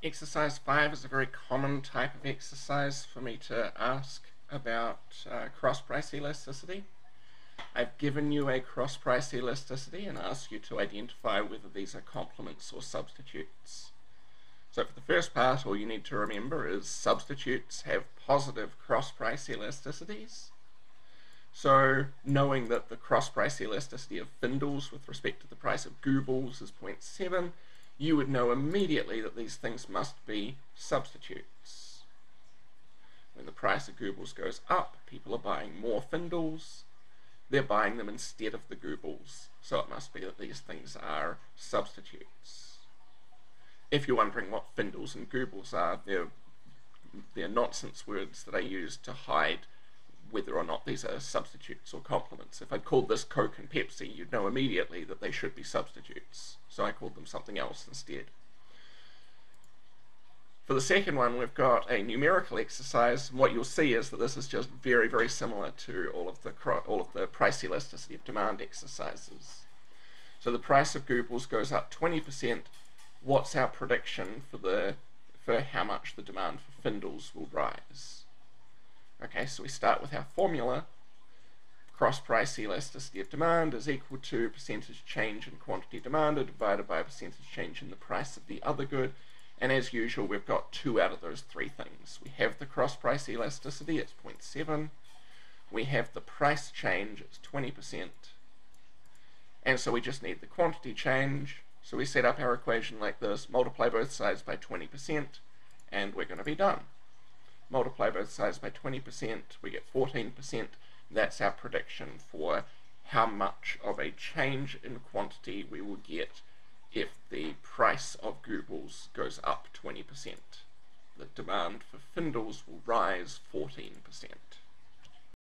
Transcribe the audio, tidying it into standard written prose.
Exercise 5 is a very common type of exercise for me to ask about cross-price elasticity. I've given you a cross-price elasticity and asked you to identify whether these are complements or substitutes. So for the first part, all you need to remember is substitutes have positive cross-price elasticities. So knowing that the cross-price elasticity of Findles with respect to the price of Google's is 0.7, you would know immediately that these things must be substitutes. When the price of Google's goes up, people are buying more Findles. They're buying them instead of the Google's, so it must be that these things are substitutes. If you're wondering what Findles and Google's are, they're nonsense words that I use to hide whether or not these are substitutes or complements. If I'd called this Coke and Pepsi, you'd know immediately that they should be substitutes, so I called them something else instead. For the second one, we've got a numerical exercise, and what you'll see is that this is just very, very similar to all of the price elasticity of demand exercises. So the price of Google's goes up 20%. What's our prediction for how much the demand for Findles will rise? Okay, so we start with our formula. Cross-price elasticity of demand is equal to percentage change in quantity demanded divided by percentage change in the price of the other good. And as usual, we've got two out of those three things. We have the cross-price elasticity, it's 0.7. We have the price change, it's 20%. And so we just need the quantity change. So we set up our equation like this, multiply both sides by 20%, and we're going to be done. Multiply both sides by 20%, we get 14%. That's our prediction for how much of a change in quantity we will get if the price of Google's goes up 20%. The demand for Findles will rise 14%.